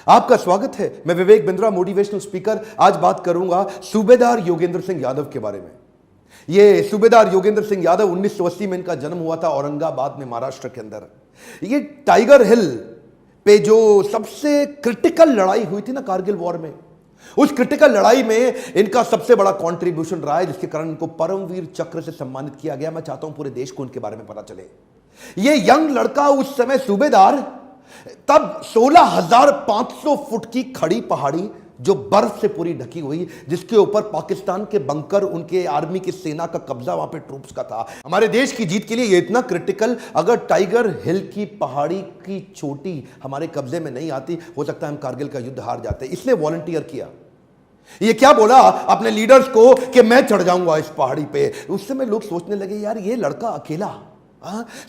आपका स्वागत है। मैं विवेक बिंद्रा, मोटिवेशनल स्पीकर। आज बात करूंगा सूबेदार योगेंद्र सिंह यादव के बारे में। ये सूबेदार योगेंद्र सिंह यादव 1980 में इनका जन्म हुआ था औरंगाबाद में, महाराष्ट्र के अंदर। ये टाइगर हिल पे जो सबसे क्रिटिकल लड़ाई हुई थी ना, कारगिल वॉर में, उस क्रिटिकल लड़ाई में इनका सबसे बड़ा कंट्रीब्यूशन रहा है, जिसके कारण इनको परमवीर चक्र से सम्मानित किया गया। मैं चाहता हूं पूरे देश को उनके बारे में पता चले। ये यंग लड़का उस समय सूबेदार, तब 16,500 फुट की खड़ी पहाड़ी जो बर्फ से पूरी ढकी हुई, जिसके ऊपर पाकिस्तान के बंकर, उनके आर्मी की सेना का कब्जा वहां पे ट्रूप्स का था। हमारे देश की जीत के लिए ये इतना क्रिटिकल, अगर टाइगर हिल की पहाड़ी की चोटी हमारे कब्जे में नहीं आती, हो सकता है हम कारगिल का युद्ध हार जाते। इसलिए वॉलंटियर किया। ये क्या बोला अपने लीडर्स को कि मैं चढ़ जाऊंगा इस पहाड़ी पे। उस समय लोग सोचने लगे, यार ये लड़का अकेला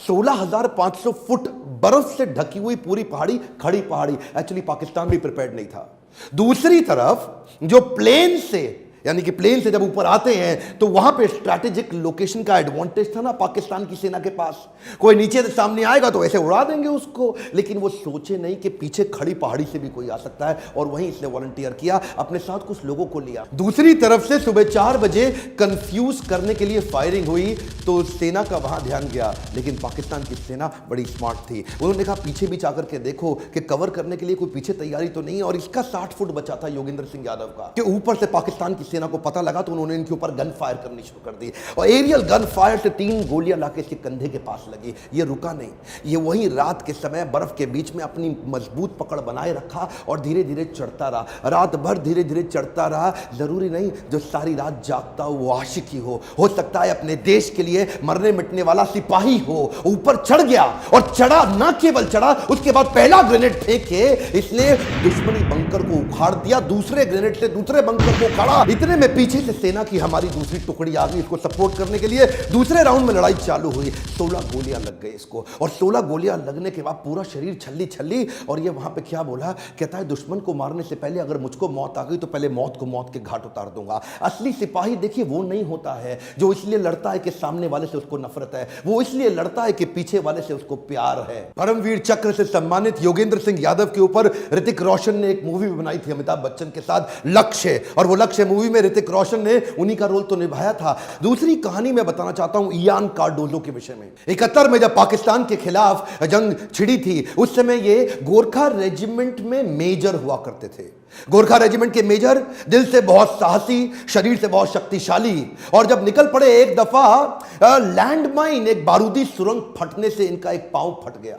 16,500 फुट बर्फ से ढकी हुई पूरी पहाड़ी, खड़ी पहाड़ी। एक्चुअली पाकिस्तान भी प्रिपेयर्ड नहीं था। दूसरी तरफ जो प्लेन से, यानी कि प्लेन से जब ऊपर आते हैं तो वहां पे स्ट्रैटेजिक लोकेशन का एडवांटेज था ना पाकिस्तान की सेना के पास। कोई नीचे से सामने आएगा तो ऐसे उड़ा देंगे उसको, लेकिन वो सोचे नहीं कि पीछे खड़ी पहाड़ी से भी कोई आ सकता है, और वहीं इसने वॉलंटियर किया, अपने साथ कुछ लोगों को लिया। दूसरी तरफ से सुबह 4 बजे कंफ्यूज करने के लिए फायरिंग हुई तो सेना का वहां ध्यान गया, लेकिन पाकिस्तान की सेना बड़ी स्मार्ट थी। उन्होंने कहा पीछे भी जाकर के देखो कि कवर करने के लिए कोई पीछे तैयारी तो नहीं है। और इसका 60 फुट बचा था योगेंद्र सिंह यादव का, कि ऊपर से पाकिस्तान की सेना को पता लगा तो उन्होंने इनके ऊपर गन फायर करनी शुरू कर दी, और एरियल गन फायर से 3 गोलियां लाके इसके कंधे के पास लगी। ये रुका नहीं, ये वहीं रात के समय बर्फ के बीच में अपनी मजबूत पकड़ बनाए रखा और धीरे धीरे चढ़ता रहा। रात भर धीरे धीरे चढ़ता रहा। जरूरी नहीं जो सारी रात जागता हो वो आशिक ही हो सकता है अपने देश के लिए मरने मिटने वाला सिपाही हो। ऊपर चढ़ गया, और चढ़ा, ना केवल चढ़ा, उसके बाद पहला ग्रेनेड फेंक के इसने दुश्मनी बंकर को उखाड़ दिया। दूसरे ग्रेनेड से दूसरे बंकर को उखाड़ा। इतने में पीछे से सेना की हमारी दूसरी टुकड़ी आ गई इसको सपोर्ट करने के लिए। दूसरे राउंड में लड़ाई चालू हुई। 16 गोलियां लग गई इसको, और 16 गोलियां लगने के बाद पूरा शरीर छल्ली छल्ली। और ये वहां पे क्या बोला, कहता है दुश्मन को मारने से पहले अगर मुझको मौत आ गई तो पहले मौत को मौत के घाट उतार दूंगा। असली सिपाही देखिए वो नहीं होता है जो इसलिए लड़ता है कि सामने वाले से उसको नफरत है, वो इसलिए लड़ता है कि पीछे वाले से उसको प्यार है। परमवीर चक्र से सम्मानित योगेंद्र सिंह यादव के ऊपर ऋतिक रोशन ने एक मूवी बनाई थी अमिताभ बच्चन के साथ, लक्ष्य। और वो लक्ष्य मूवी में ऋतिक रोशन ने उन्हीं का रोल तो निभाया था। दूसरी कहानी मैं बताना चाहता हूं इयान कार्डोजो के विषय में। 71 में जब पाकिस्तान के खिलाफ जंग छिड़ी थी, उस समय ये गोरखा रेजिमेंट में मेजर हुआ करते थे। गोरखा रेजिमेंट के मेजर दिल से बहुत साहसी, शरीर से बहुत शक्तिशाली। और जब निकल पड़े, एक दफा लैंडमाइन, एक बारूदी सुरंग फटने से इनका एक पांव फट गया।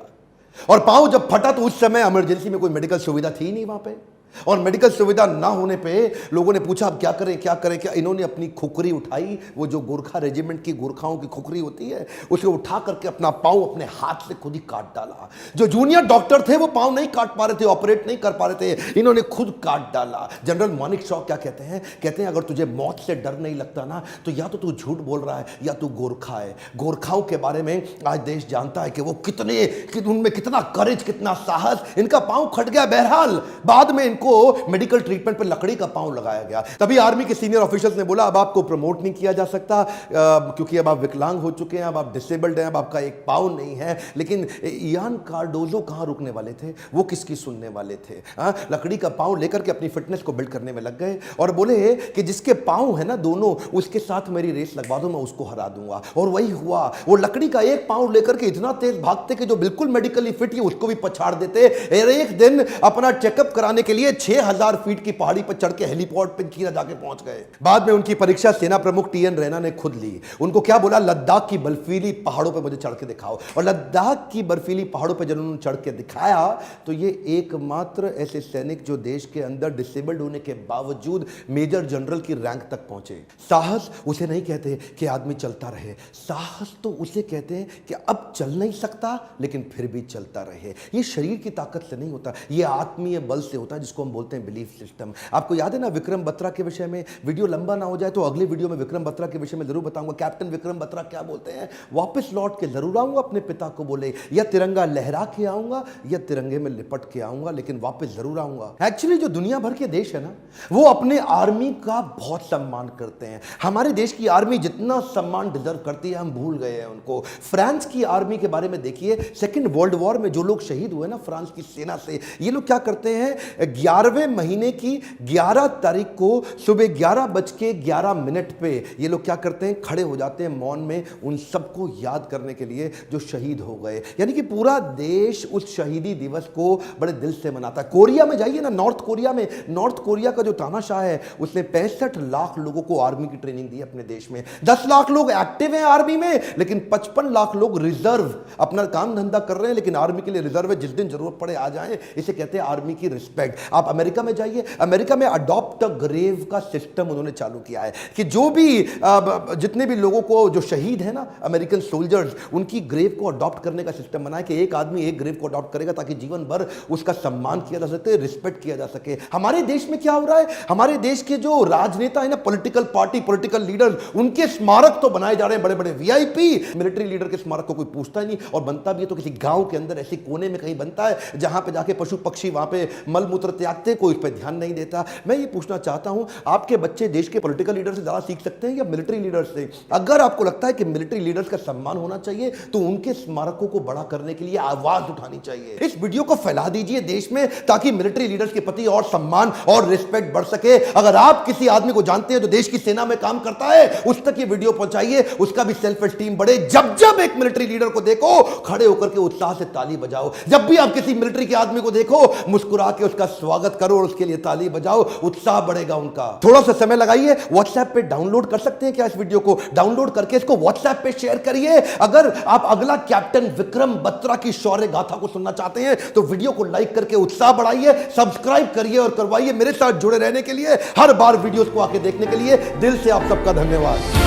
और पांव जब फटा तो उस समय इमरजेंसी में कोई मेडिकल सुविधा थी नहीं वहां पे, और मेडिकल सुविधा ना होने पे लोगों ने पूछा अब क्या करें क्या करें क्या। इन्होंने अपनी खुकरी उठाई, वो जो गोरखा रेजिमेंट की गोरखाओं की खुकरी होती है, उसे उठा करके अपना पांव अपने हाथ से खुद ही काट डाला। जो जूनियर डॉक्टर थे वो पांव नहीं काट पा रहे थे, ऑपरेट नहीं कर पा रहे थे, इन्होंने खुद काट डाला। जनरल मानिक शॉ क्या कहते हैं, कहते हैं अगर तुझे मौत से डर नहीं लगता ना, तो या तो तू झूठ बोल रहा है या तू गोरखा है। गोरखाओं के बारे में आज देश जानता है कि वो उनमें कितना करेज, कितना साहस। इनका पांव फट गया, बहरहाल बाद में को मेडिकल ट्रीटमेंट पर लकड़ी का पांव लगाया गया। तभी आर्मी के सीनियर ऑफिसर्स ने बोला अब आपको प्रमोट नहीं किया जा सकता, क्योंकि अब आप विकलांग हो चुके हैं, अब आप डिसेबल्ड हैं, अब आपका एक पांव नहीं है। लेकिन इयान कार्डोजो कहां रुकने वाले थे, वो किसकी सुनने वाले थे। लकड़ी का पांव लेकर के अपनी फिटनेस को बिल्ड करने में लग गए, और बोले कि जिसके पांव है ना दोनों, उसके साथ मेरी रेस लगवा दो, मैं उसको हरा दूंगा। और वही हुआ। वो लकड़ी का एक पांव लेकर के इतना तेज भागते कि जो बिल्कुल मेडिकली फिट है उसको भी पछाड़ देते। एक दिन अपना चेकअप कराने के लिए 6,000 फीट की पहाड़ी पर चढ़ के हेलीपोर्ट पे चीना जाके पहुंच गए। बाद में उनकी परीक्षा सेना प्रमुख टीएन रैना ने खुद ली। उनको क्या बोला, लद्दाख की बर्फीली पहाड़ों पे मुझे चढ़ के दिखाओ। और लद्दाख की बर्फीली पहाड़ों पे जब उन्होंने चढ़ के दिखाया तो ये एकमात्र ऐसे सैनिक जो देश के अंदर डिसेबल्ड होने के बावजूद मेजर जनरल की रैंक तक पहुंचे। साहस उसे नहीं कहते कि आदमी चलता रहे, साहस तो उसे कहते हैं कि अब चल नहीं सकता लेकिन फिर भी चलता रहे। ये शरीर की ताकत से नहीं होता, ये आत्मीय बल से होता है, जिसको जिसको हम बोलते हैं बिलीफ सिस्टम। आपको याद है ना विक्रम बत्रा के विषय में, वीडियो लंबा ना हो जाए तो अगले वीडियो में विक्रम बत्रा के विषय में जरूर बताऊंगा। कैप्टन विक्रम बत्रा क्या बोलते हैं, वापस लौट के जरूर आऊंगा अपने पिता को बोले, या तिरंगा लहरा के आऊंगा या तिरंगे में लिपट के आऊंगा, लेकिन वापस जरूर आऊंगा। एक्चुअली जो दुनिया भर के देश है ना, वो अपने आर्मी का बहुत सम्मान करते हैं। हमारे देश की आर्मी जितना सम्मान डिजर्व करती है हम भूल गए हैं उनको। फ्रांस की आर्मी के बारे में देखिए, सेकेंड वर्ल्ड वॉर में जो लोग शहीद हुए ना फ्रांस की सेना से, ये लोग क्या करते हैं, 11वें महीने की 11 तारीख को सुबह 11:11 पे ये लोग क्या करते हैं, खड़े हो जाते हैं मौन में उन सबको याद करने के लिए जो शहीद हो गए। यानी कि पूरा देश उस शहीदी दिवस को बड़े दिल से मनाता है। कोरिया में जाइए ना, नॉर्थ कोरिया में, नॉर्थ कोरिया का जो तानाशाह है उसने 65 लाख लोगों को आर्मी की ट्रेनिंग दी अपने देश में। 10 लाख लोग एक्टिव हैं आर्मी में, लेकिन 55 लाख लोग रिजर्व, अपना काम धंधा कर रहे हैं लेकिन आर्मी के लिए रिजर्व है, जिस दिन जरूरत पड़े आ जाएं। इसे कहते हैं आर्मी की रिस्पेक्ट। आप अमेरिका में जाइए, अमेरिका में अडॉप्ट अ ग्रेव का सिस्टम उन्होंने चालू किया है कि जो भी जितने भी लोगों को जो शहीद है ना अमेरिकन सोल्जर्स, उनकी ग्रेव को अडॉप्ट करने का सिस्टम बनाया कि एक आदमी एक ग्रेव को अडॉप्ट करेगा ताकि जीवन भर उसका सम्मान किया जा सके, रिस्पेक्ट किया जा सके। हमारे देश में क्या हो रहा है, हमारे देश के जो राजनेता है ना, पॉलिटिकल पार्टी, पॉलिटिकल लीडर, उनके स्मारक तो बनाए जा रहे हैं बड़े बड़े वीआईपी। मिलिट्री लीडर के स्मारक को कोई पूछता ही नहीं, और बनता भी है तो किसी गांव के अंदर ऐसे कोने में कहीं बनता है जहां पे जाके पशु पक्षी वहां पे मल मूत्र त्यागते, कोई इस पर ध्यान नहीं देता। मैं ये पूछना चाहता हूं, आपके बच्चे देश के पॉलिटिकल लीडर से ज्यादा सीख सकते हैं या मिलिट्री लीडर से? अगर आपको लगता है कि मिलिट्री लीडर्स का सम्मान होना चाहिए तो उनके स्मारकों को बड़ा करने के लिए आवाज उठानी चाहिए। इस वीडियो को फैला दीजिए देश में ताकि मिलिट्री लीडर्स के प्रति और सम्मान और रिस्पेक्ट बढ़ सके। अगर आप किसी आदमी को जानते हैं जो देश की सेना में काम करता है, उस तक ये वीडियो पहुंचाइए, उसका भी सेल्फ एस्टीम बढ़े। जब जब एक मिलिट्री लीडर को देखो, खड़े होकर के उत्साह से ताली बजाओ। जब भी आप किसी मिलिट्री के आदमी को देखो, मुस्कुरा के उसका स्वागत करो और उसके लिए ताली बजाओ, उत्साह बढ़ेगा उनका। थोड़ा सा समय लगाइए। व्हाट्सएप पे डाउनलोड कर सकते हैं क्या इस वीडियो को? डाउनलोड करके इसको व्हाट्सएप पे शेयर करिए। अगर आप अगला कैप्टन विक्रम बत्रा की शौर्य गाथा को सुनना चाहते हैं तो वीडियो को लाइक करके उत्साह बढ़ाइए, सब्सक्राइब करिए और करवाइए। मेरे साथ जुड़े रहने के लिए, हर बार वीडियोस को आके देखने के लिए दिल से आप सबका धन्यवाद।